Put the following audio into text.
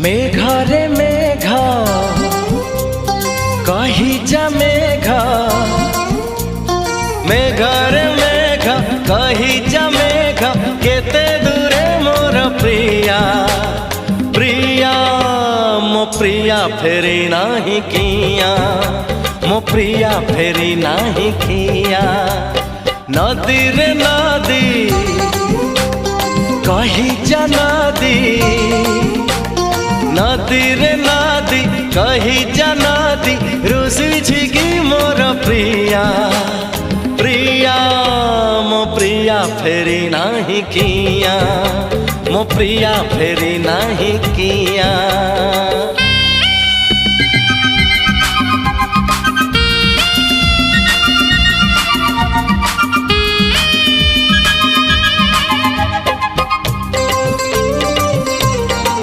मेघरे मेघ कही जा मेघ, मेघरे मेघ कही जा मेघ, केते दूरे मोर प्रिया प्रिया मो प्रिया फेरी नाही किया, मो प्रिया फेरी नाही किया। नदी रे नदी कही जा नदी, नदी रे नदी कही जा नदी, रुसी छिगी मोर प्रिया प्रिया मो प्रिया फेरी नाही किया, मो प्रिया फेरी नाही किया।